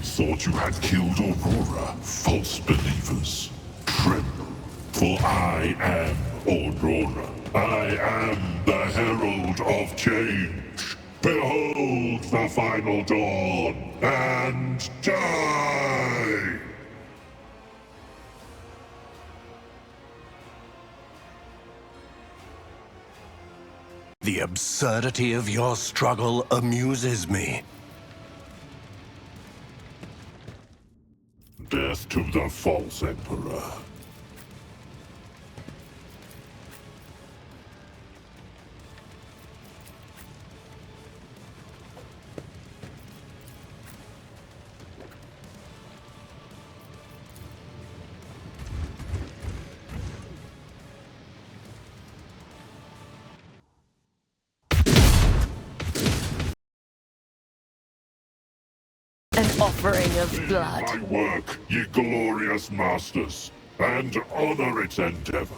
thought you had killed Aurora, false believers. Tremble, for I am Aurora. I am the herald of change. Behold the final dawn, and die! The absurdity of your struggle amuses me. Death to the false emperor. An offering of blood. My work, ye glorious masters, and honor its endeavor.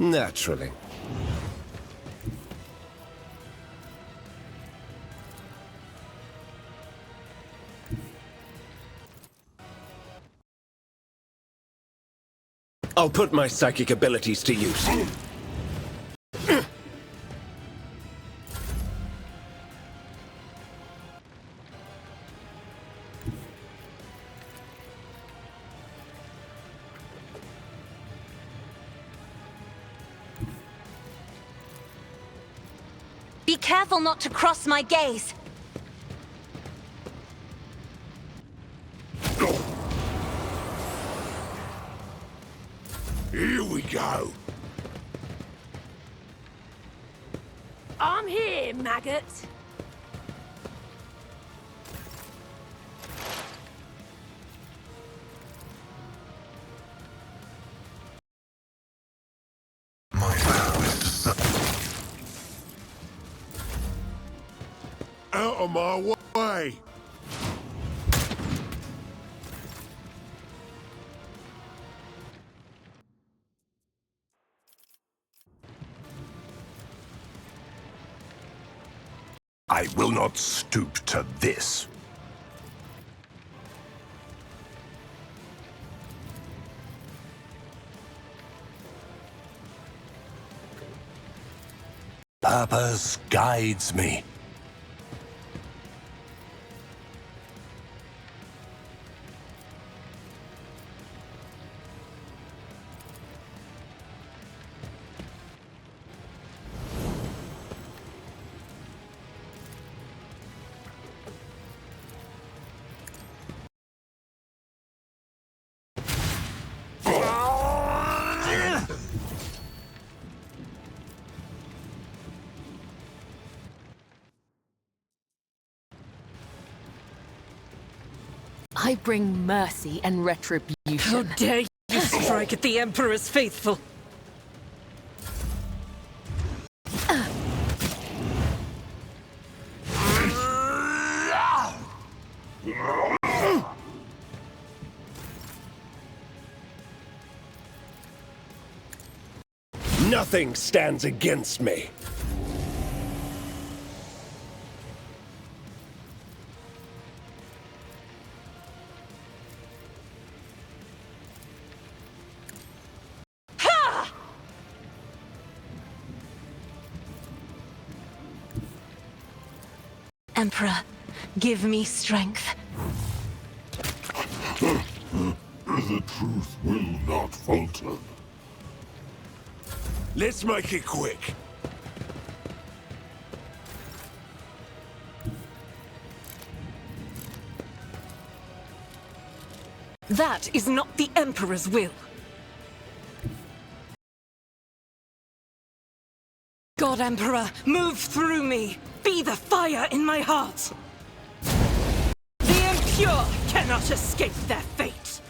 Naturally. I'll put my psychic abilities to use. Be careful not to cross my gaze. Here we go. I'm here, maggot. Out of my way! I will not stoop to this. Purpose guides me. I bring mercy and retribution. How dare you strike at the Emperor's faithful! Nothing stands against me. Emperor, give me strength. The truth will not falter. Let's make it quick. That is not the Emperor's will. God, Emperor, move through me. Be the fire in my heart. The impure cannot escape their fate.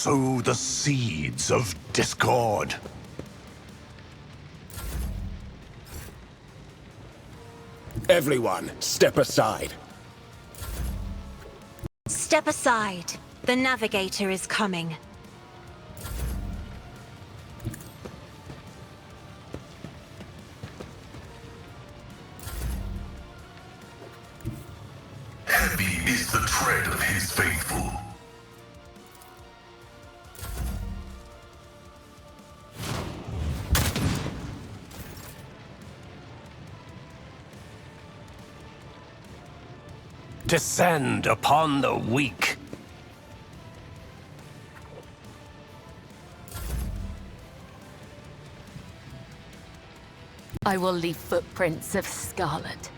sow the seeds of discord. Everyone, step aside. Step aside. The navigator is coming. Heavy is the tread of his faithful. Descend upon the weak. I will leave footprints of scarlet.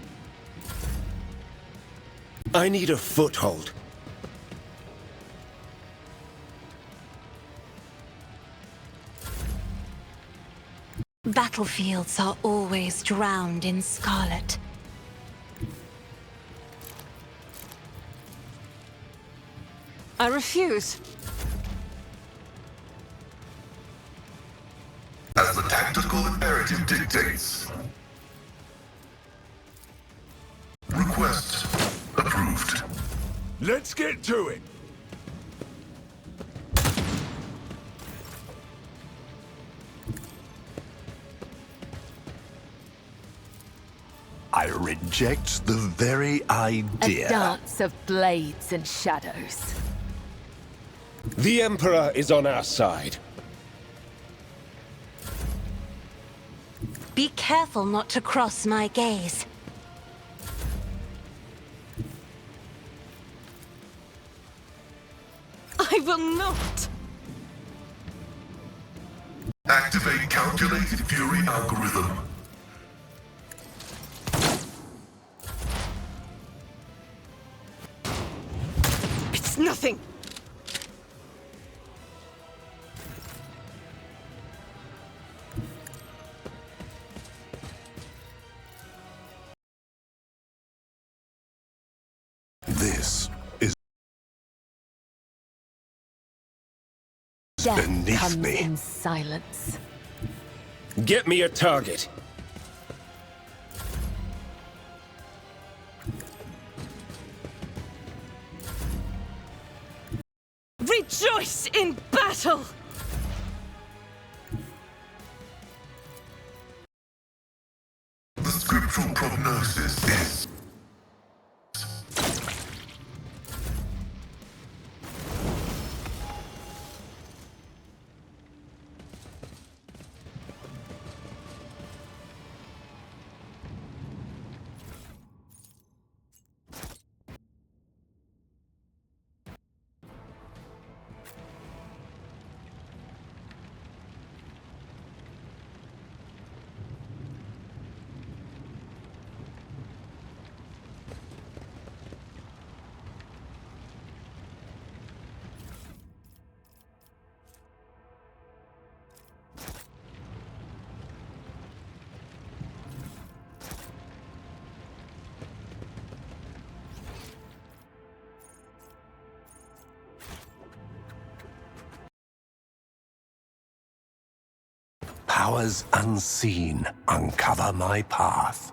I need a foothold. Battlefields are always drowned in scarlet. I refuse. As the tactical imperative dictates. Request approved. Let's get to it. I reject the very idea. A dance of blades and shadows. The Emperor is on our side. Be careful not to cross my gaze. I will not. Activate calculated fury algorithm. It's nothing. This is Death beneath comes me. in silence. Get me a target. Rejoice in battle! The scriptural prognosis is powers unseen uncover my path.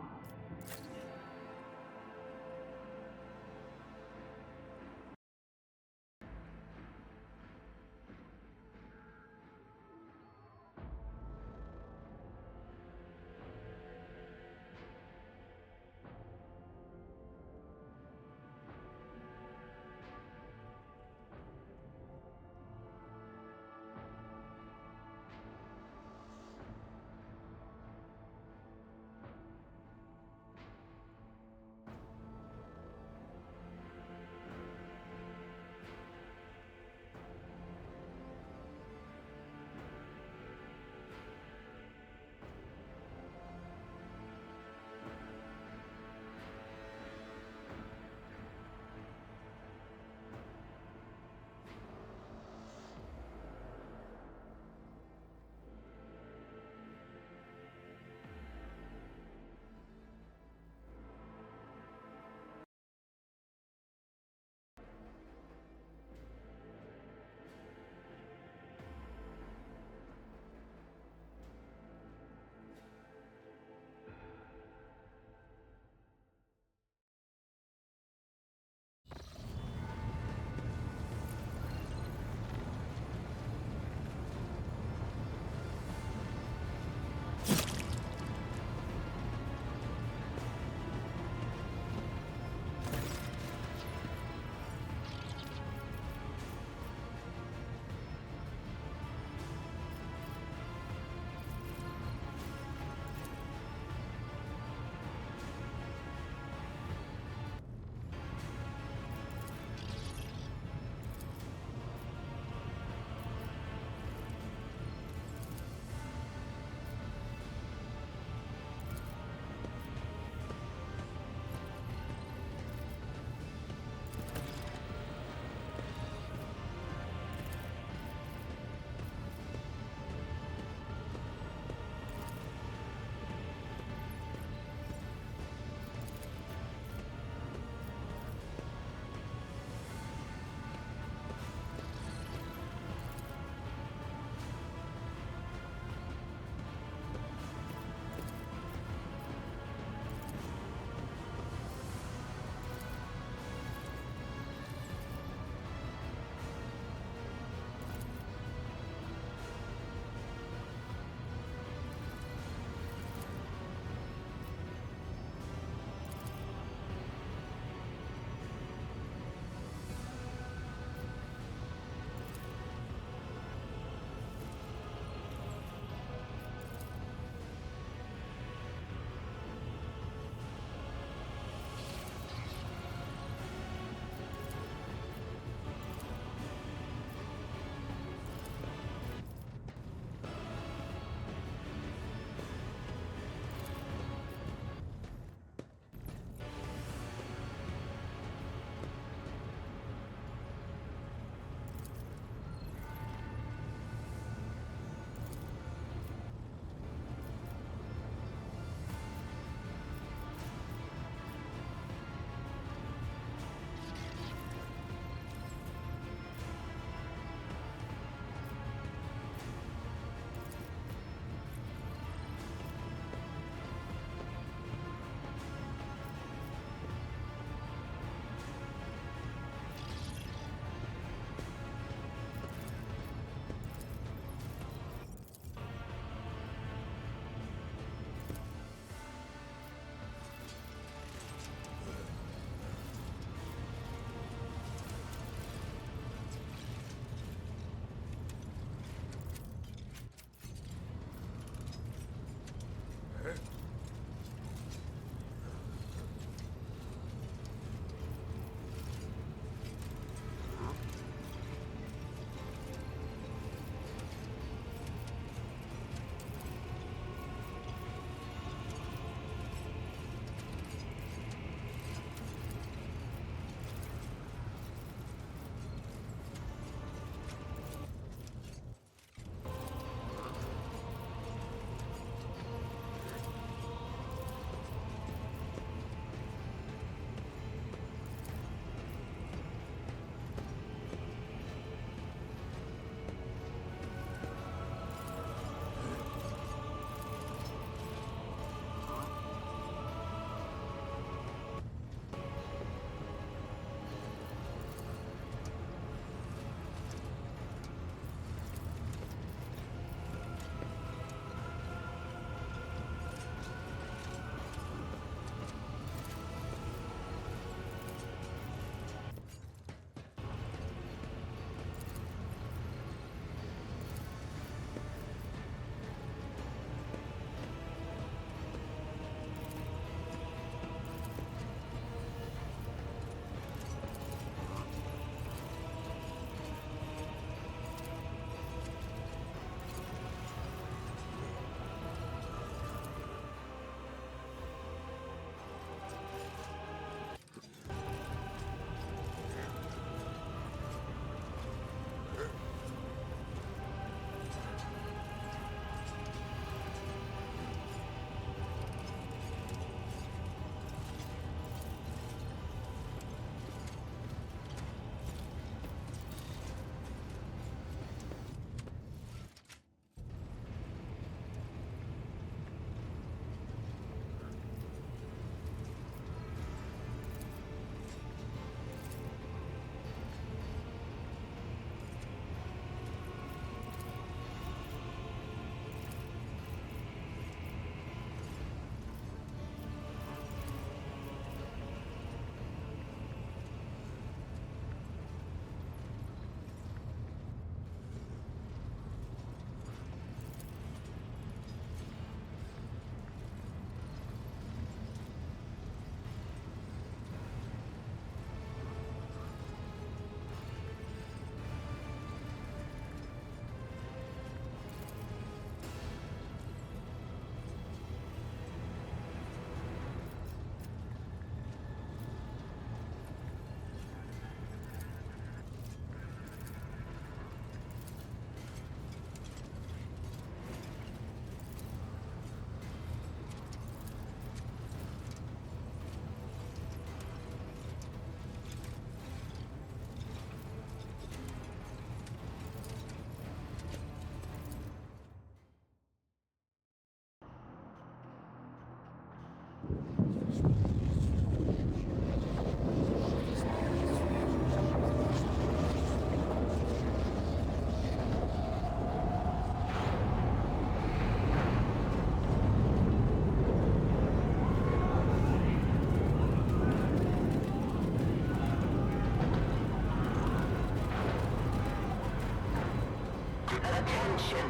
Attention.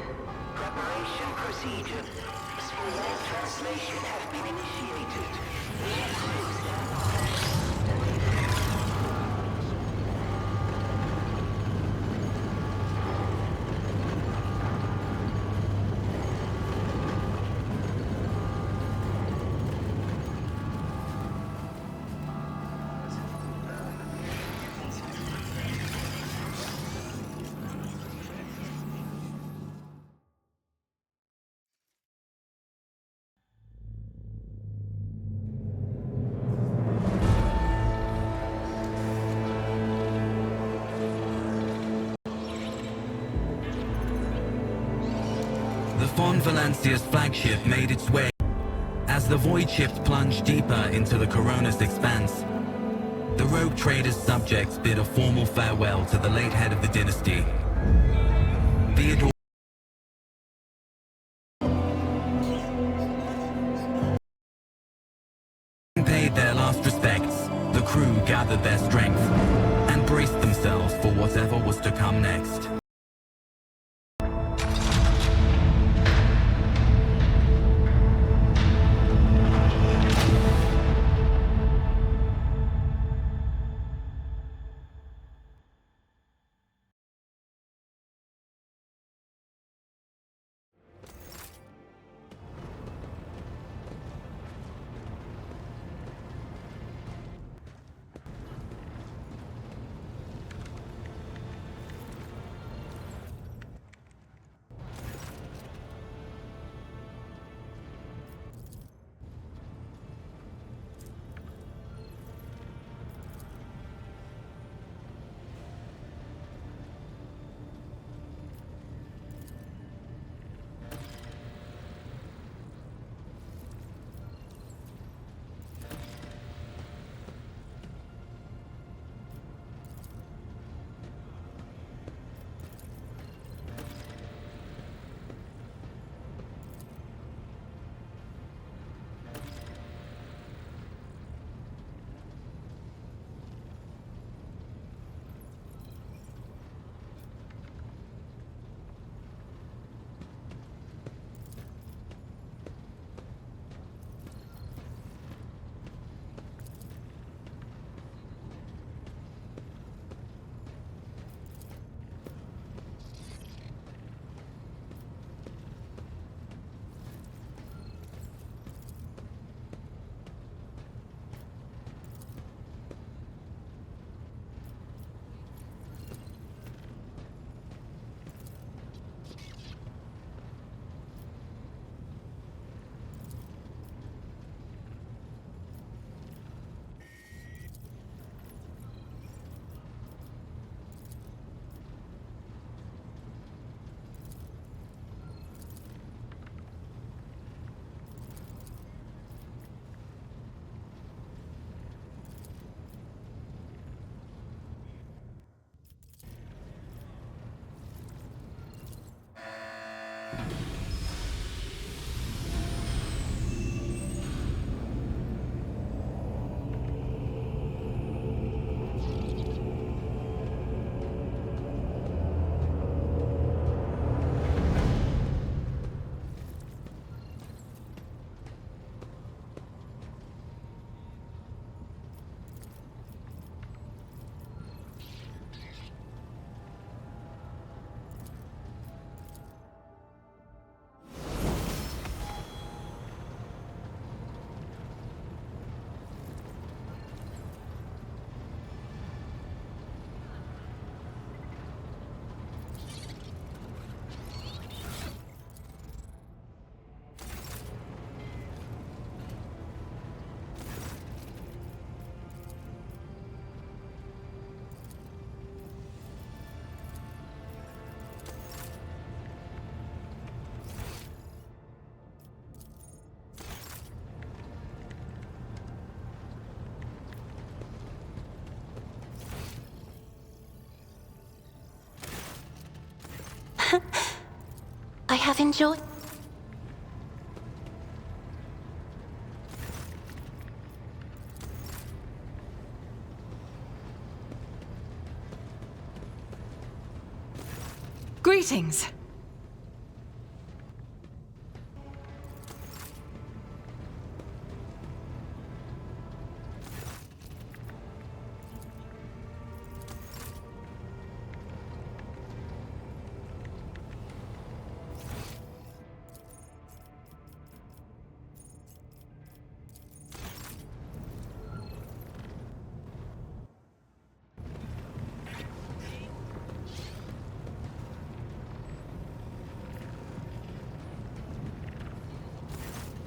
Preparation procedure. Small translation have been initiated. The Von Valancia's flagship made its way as the void ships plunged deeper into the Corona's expanse. The rogue trader's subjects bid a formal farewell to the late head of the dynasty. Theodore paid their last respects. The crew gathered their strength and braced themselves for whatever was to come next. I have enjoyed... Greetings.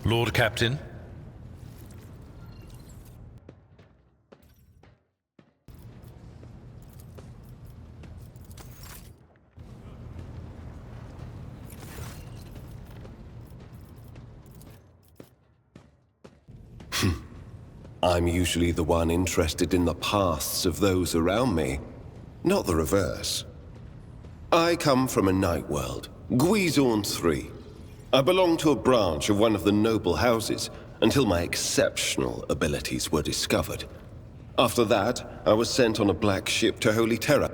Lord Captain? I'm usually the one interested in the pasts of those around me, not the reverse. I come from a night world, Guizorn 3. I belong to a branch of one of the noble houses until my exceptional abilities were discovered. After that, I was sent on a black ship to Holy Terra,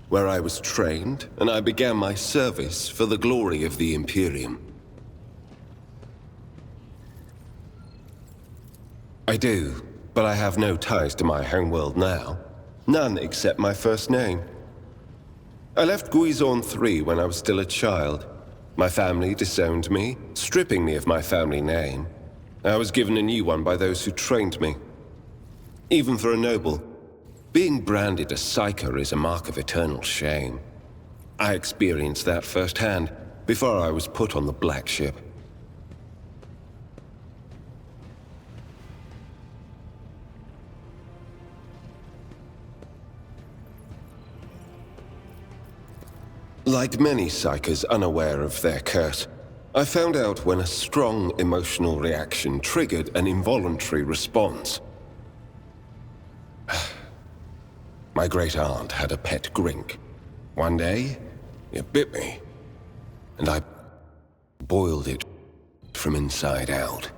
where I was trained and I began my service for the glory of the Imperium. I do, but I have no ties to my homeworld now. None except my first name. I left Guizorn 3 when I was still a child. My family disowned me, stripping me of my family name. I was given a new one by those who trained me. Even for a noble, being branded a psyker is a mark of eternal shame. I experienced that firsthand before I was put on the black ship. Like many psychers unaware of their curse, I found out when a strong emotional reaction triggered an involuntary response. My great-aunt had a pet grink. One day, it bit me, and I boiled it from inside out.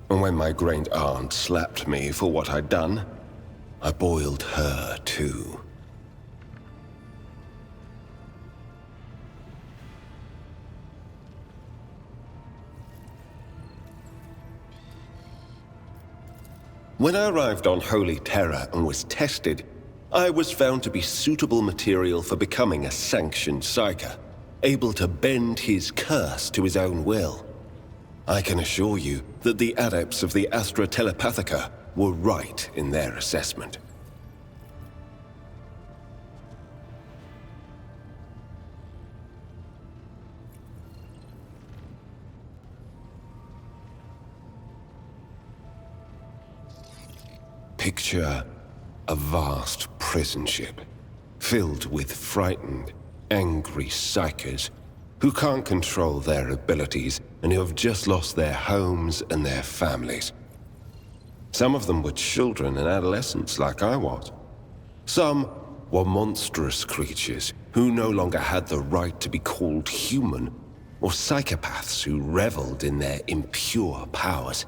And when my great-aunt slapped me for what I'd done, I boiled her too. When I arrived on Holy Terra and was tested, I was found to be suitable material for becoming a sanctioned psyker, able to bend his curse to his own will. I can assure you that the adepts of the Astra Telepathica were right in their assessment. Picture a vast prison ship, filled with frightened, angry psychers who can't control their abilities and who have just lost their homes and their families. Some of them were children and adolescents like I was. Some were monstrous creatures who no longer had the right to be called human, or psychopaths who reveled in their impure powers.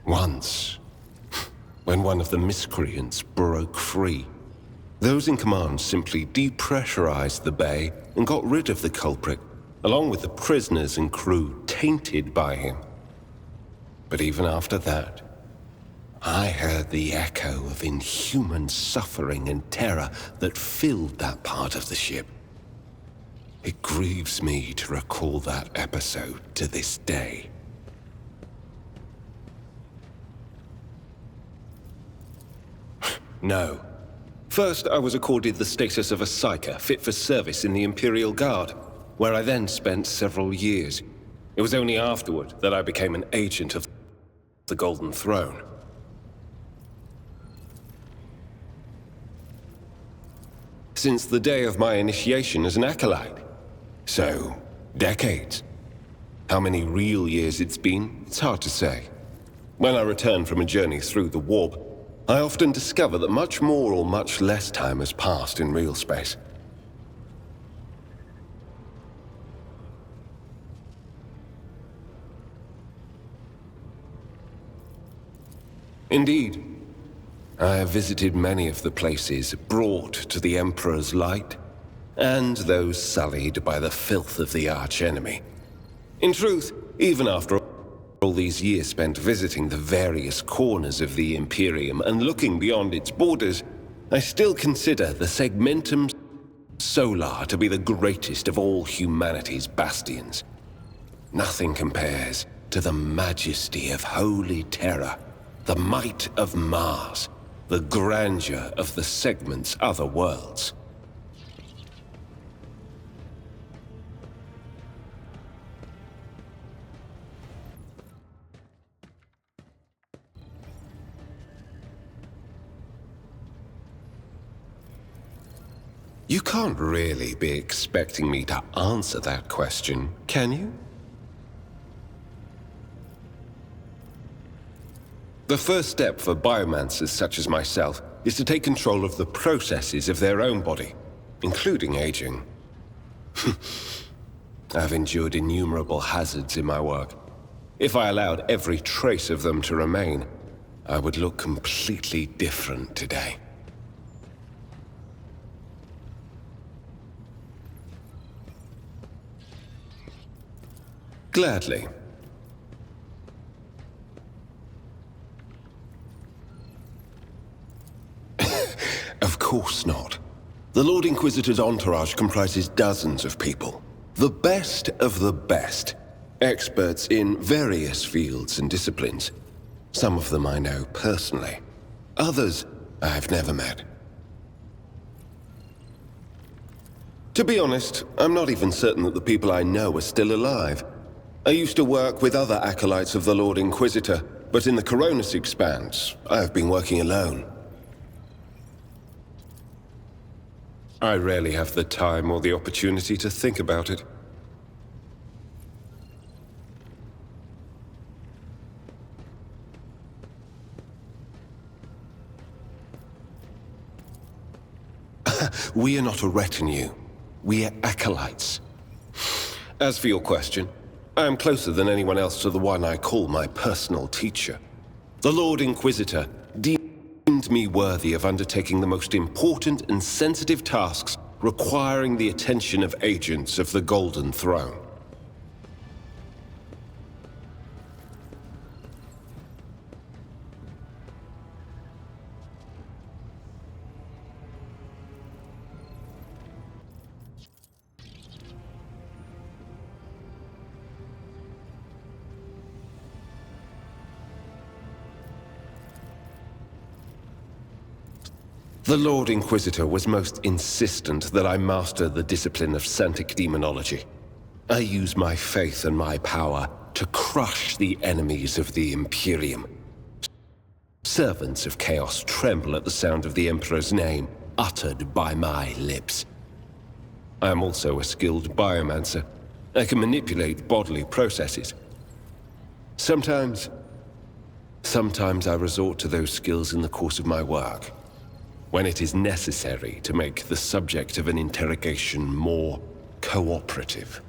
Once, when one of the miscreants broke free, those in command simply depressurized the bay and got rid of the culprit, along with the prisoners and crew tainted by him. But even after that, I heard the echo of inhuman suffering and terror that filled that part of the ship. It grieves me to recall that episode to this day. No. First, I was accorded the status of a psyker fit for service in the Imperial Guard, where I then spent several years. It was only afterward that I became an agent of the Golden Throne. Since the day of my initiation as an acolyte. So, decades. How many real years it's been, it's hard to say. When I return from a journey through the warp, I often discover that much more or much less time has passed in real space. Indeed, I have visited many of the places brought to the Emperor's light, and those sullied by the filth of the archenemy. In truth, even after all these years spent visiting the various corners of the Imperium and looking beyond its borders, I still consider the Segmentum Solar to be the greatest of all humanity's bastions. Nothing compares to the majesty of Holy Terror, the might of Mars, the grandeur of the Segment's other worlds. You can't really be expecting me to answer that question, can you? The first step for biomancers such as myself is to take control of the processes of their own body, including aging. I've endured innumerable hazards in my work. If I allowed every trace of them to remain, I would look completely different today. Gladly. Of course not. The Lord Inquisitor's entourage comprises dozens of people. The best of the best. Experts in various fields and disciplines. Some of them I know personally. Others I've never met. To be honest, I'm not even certain that the people I know are still alive. I used to work with other acolytes of the Lord Inquisitor, but in the Coronis Expanse, I've been working alone. I rarely have the time or the opportunity to think about it. We are not a retinue. We are acolytes. As for your question, I am closer than anyone else to the one I call my personal teacher. The Lord Inquisitor deemed me worthy of undertaking the most important and sensitive tasks requiring the attention of agents of the Golden Throne. The Lord Inquisitor was most insistent that I master the discipline of Santic Demonology. I use my faith and my power to crush the enemies of the Imperium. Servants of Chaos tremble at the sound of the Emperor's name, uttered by my lips. I am also a skilled biomancer. I can manipulate bodily processes. Sometimes I resort to those skills in the course of my work, when it is necessary to make the subject of an interrogation more cooperative.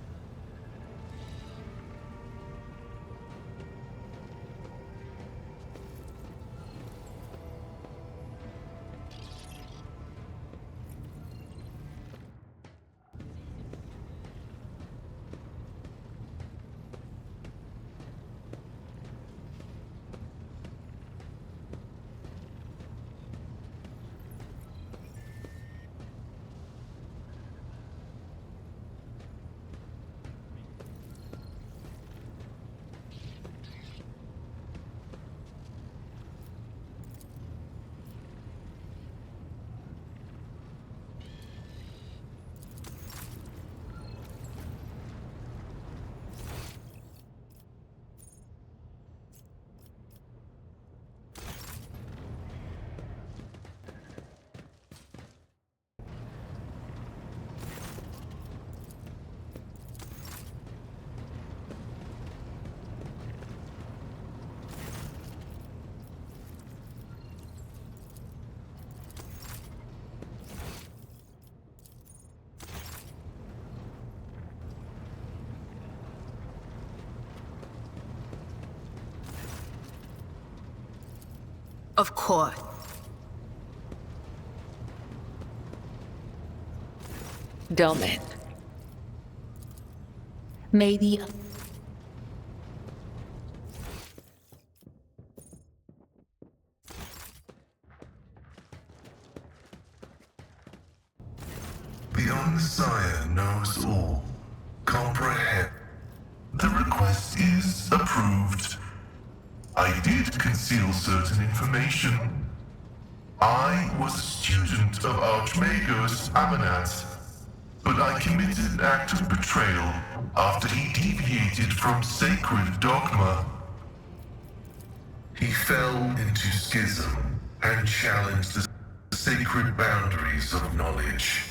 Of course. Domin. Maybe. Messiah knows all. Comprehend. The request is approved. I did conceal certain information. I was a student of Archmagos Amanat, but I committed an act of betrayal after he deviated from sacred dogma. He fell into schism and challenged the sacred boundaries of knowledge.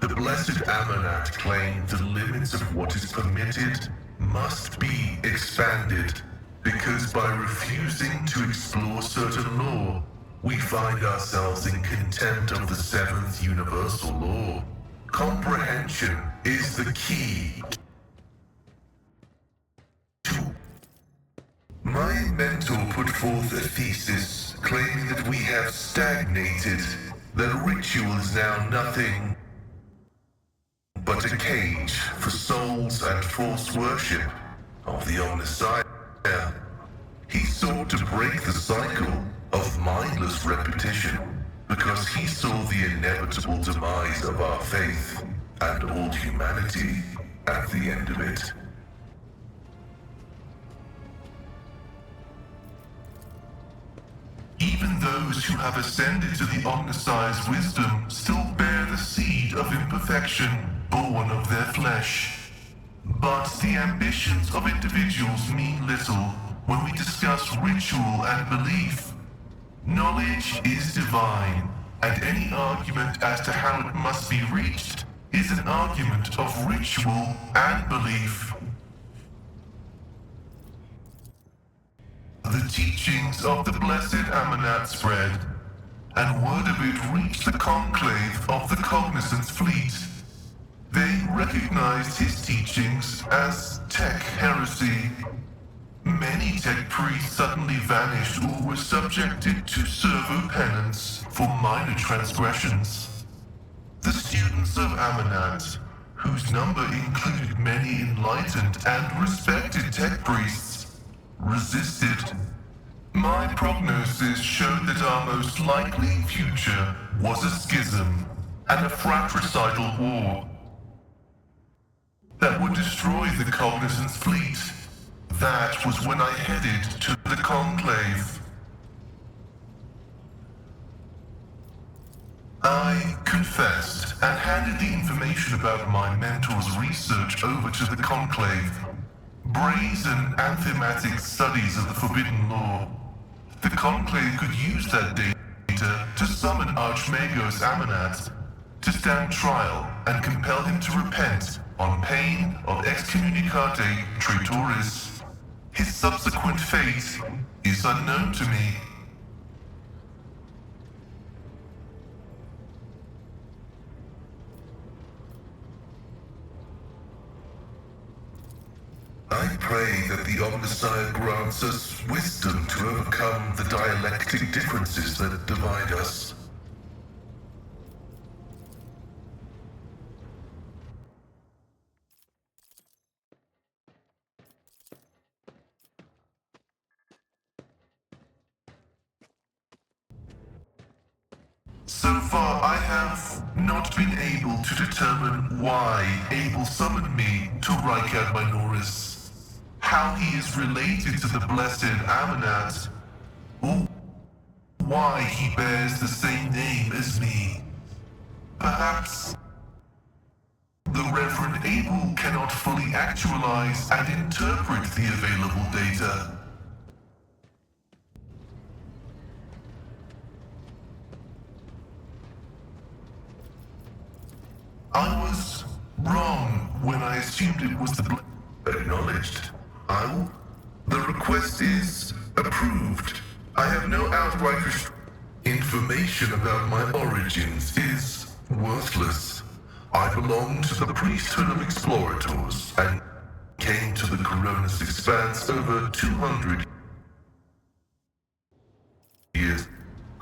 The blessed Amanat claimed the limits of what is permitted must be expanded, because by refusing to explore certain law, we find ourselves in contempt of the seventh universal law. Comprehension is the key. My mentor put forth a thesis claiming that we have stagnated, that ritual is now nothing but a cage for souls and false worship of the Omnissiah. He sought to break the cycle of mindless repetition because he saw the inevitable demise of our faith and all humanity at the end of it. Even those who have ascended to the Omnissiah's wisdom still bear the seed of imperfection born of their flesh. But the ambitions of individuals mean little when we discuss ritual and belief. Knowledge is divine, and any argument as to how it must be reached is an argument of ritual and belief. The teachings of the blessed Amanat spread, and word of it reached the conclave of the Cognizance fleet. They recognized his teachings as tech heresy. Many tech priests suddenly vanished or were subjected to servo penance for minor transgressions. The students of Amanat, whose number included many enlightened and respected tech priests, resisted. My prognosis showed that our most likely future was a schism and a fratricidal war that would destroy the Cognizance fleet. That was when I headed to the Conclave. I confessed and handed the information about my mentor's research over to the Conclave. Brazen and thematic studies of the Forbidden Law. The Conclave could use that data to summon Archmagos Amanat to stand trial and compel him to repent on pain of excommunicate traitoris. His subsequent fate is unknown to me. I pray that the Omnissiah grants us wisdom to overcome the dialectic differences that divide us. So far, I have not been able to determine why Abel summoned me to Reikat Minoris, how he is related to the blessed Amanat, or why he bears the same name as me. Perhaps the Reverend Abel cannot fully actualize and interpret the available data. I was wrong when I assumed it was the acknowledged. The request is approved. I have no outright information about my origins is worthless. I belong to the priesthood of explorators and came to the Coronis Expanse over 200 years.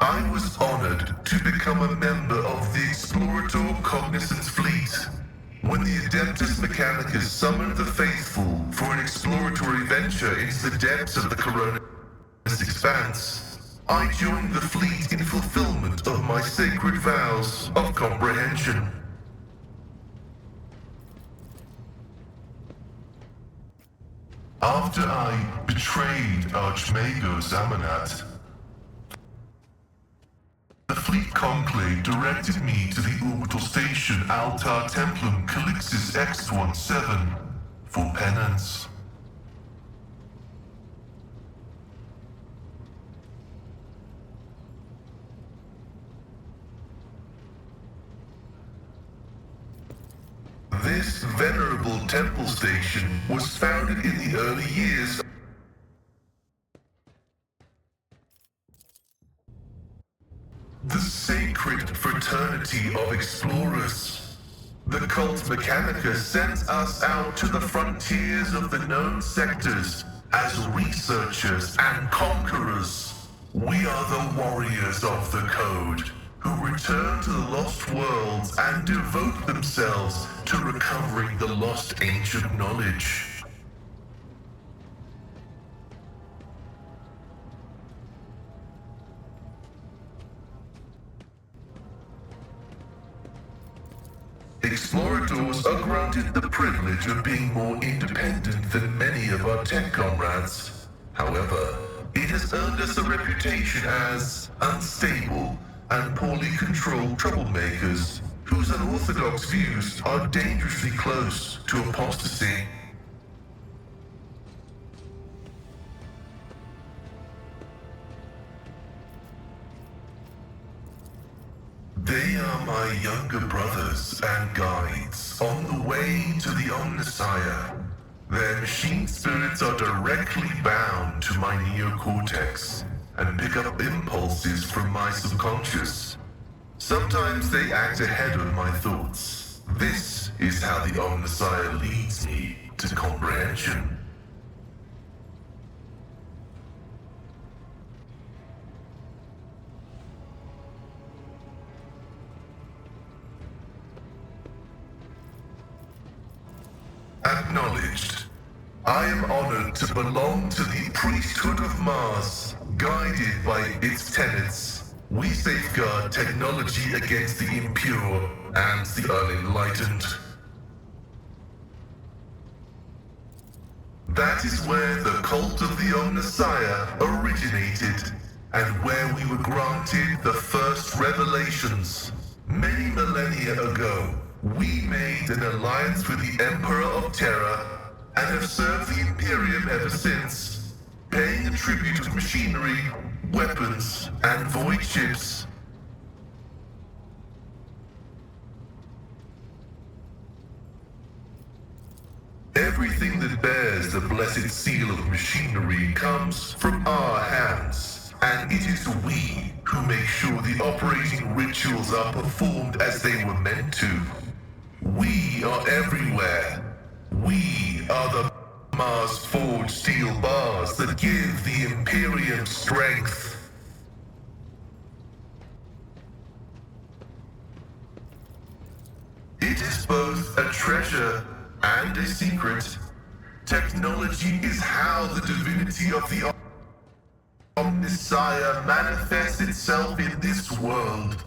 I was honored to become a member of the Explorator Cognizance fleet. When the Adeptus Mechanicus summoned the faithful for an exploratory venture into the depths of the Coronis Expanse, I joined the fleet in fulfillment of my sacred vows of comprehension. After I betrayed Archmago Zamanat, the fleet conclave directed me to the orbital station Altar Templum Calixis X-17 for penance. This venerable temple station was founded in the early years the sacred fraternity of explorers. The cult Mechanica sent us out to the frontiers of the known sectors as researchers and conquerors. We are the warriors of the code, who return to the lost worlds and devote themselves to recovering the lost ancient knowledge. Explorators are granted the privilege of being more independent than many of our tech comrades. However, it has earned us a reputation as unstable and poorly controlled troublemakers whose unorthodox views are dangerously close to apostasy. They are my younger brothers and guides on the way to the Omnissiah. Their machine spirits are directly bound to my neocortex and pick up impulses from my subconscious. Sometimes they act ahead of my thoughts. This is how the Omnissiah leads me to comprehension. Acknowledged. I am honored to belong to the priesthood of Mars, guided by its tenets. We safeguard technology against the impure and the unenlightened. That is where the cult of the Omnissiah originated, and where we were granted the first revelations. Many millennia ago, we made an alliance with the Emperor of Terra and have served the Imperium ever since, paying a tribute of machinery, weapons, and void ships. Everything that bears the blessed seal of machinery comes from our hands, and it is we who make sure the operating rituals are performed as they were meant to. We are everywhere. We are the Mars forged steel bars that give the Imperium strength. It is both a treasure and a secret. Technology is how the divinity of the Omnissiah manifests itself in this world.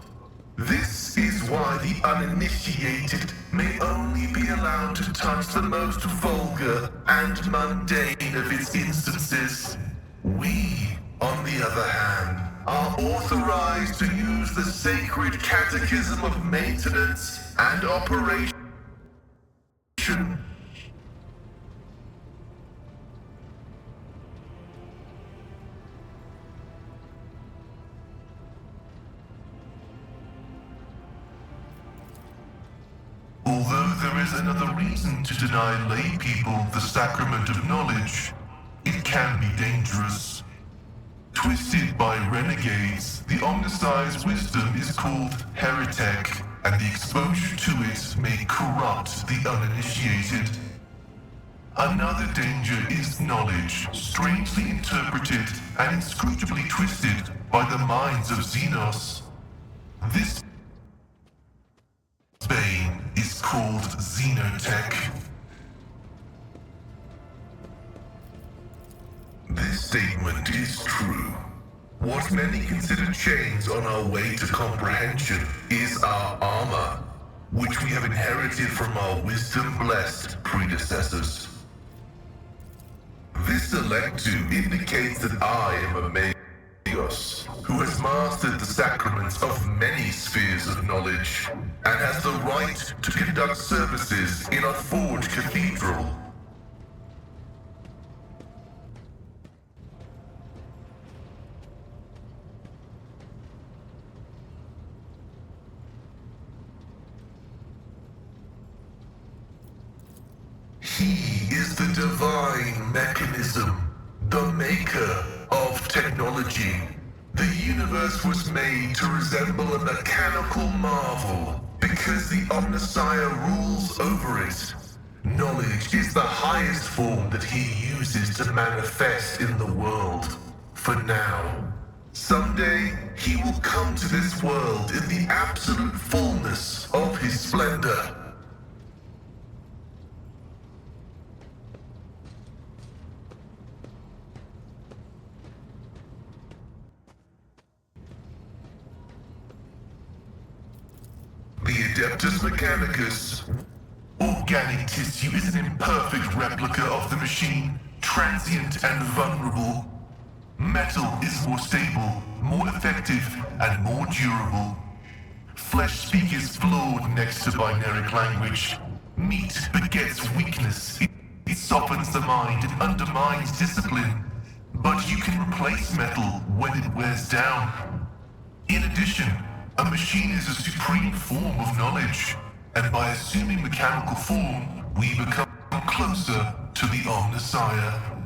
This is why the uninitiated may only be allowed to touch the most vulgar and mundane of its instances. We, on the other hand, are authorized to use the sacred catechism of maintenance and operation. Although there is another reason to deny lay people the sacrament of knowledge, it can be dangerous. Twisted by renegades, the Omnissiah's wisdom is called heretic, and the exposure to it may corrupt the uninitiated. Another danger is knowledge, strangely interpreted and inscrutably twisted by the minds of Xenos. This bane is called Xenotech. This statement is true. What many consider chains on our way to comprehension is our armor, which we have inherited from our wisdom-blessed predecessors. This electu indicates that I am a Magos, who has mastered the sacraments of many spheres of knowledge, and has the right to conduct services in a forged cathedral. He is the divine mechanism, the maker of technology. The universe was made to resemble a mechanical marvel because the Omnissiah rules over it. Knowledge is the highest form that he uses to manifest in the world. For now. Someday, he will come to this world in the absolute fullness of his splendor. The Adeptus Mechanicus. Organic tissue is an imperfect replica of the machine, transient and vulnerable. Metal is more stable, more effective, and more durable. Flesh speak is flawed next to binaric language. Meat begets weakness. It softens the mind and undermines discipline. But you can replace metal when it wears down. In addition, a machine is a supreme form of knowledge, and by assuming mechanical form, we become closer to the Omnissiah.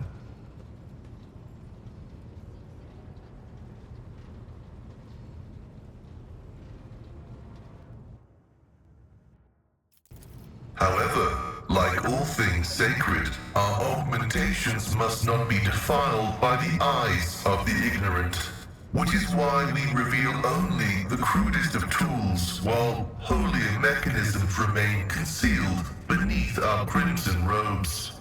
However, like all things sacred, our augmentations must not be defiled by the eyes of the ignorant. Which is why we reveal only the crudest of tools, while holier mechanisms remain concealed beneath our crimson robes.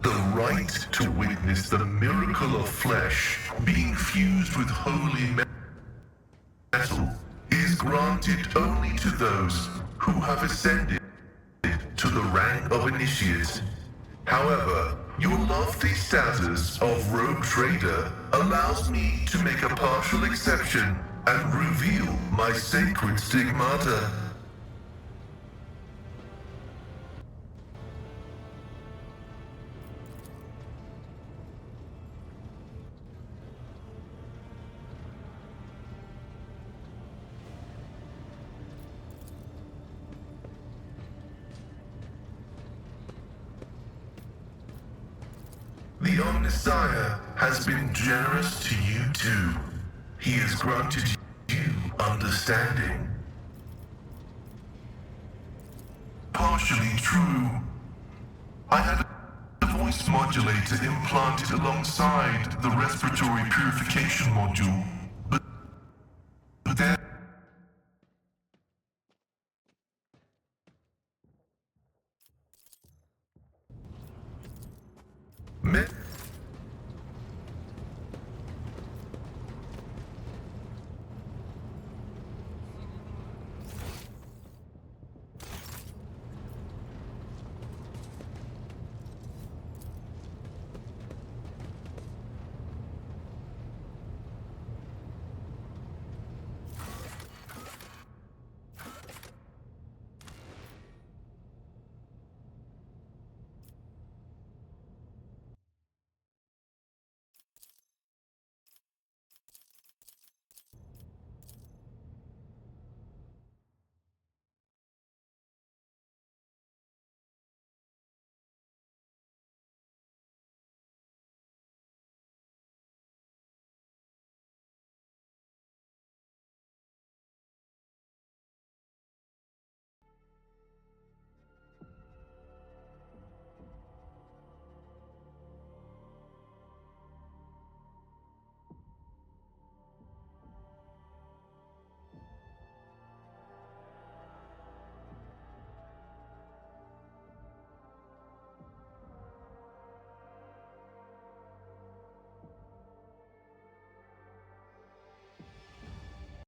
The right to witness the miracle of flesh being fused with holy metal is granted only to those who have ascended to the rank of initiate. However, your lofty status of rogue trader allows me to make a partial exception and reveal my sacred stigmata. The Omnissiah has been generous to you too. He has granted you understanding. Partially true. I had a voice modulator implanted alongside the respiratory purification module.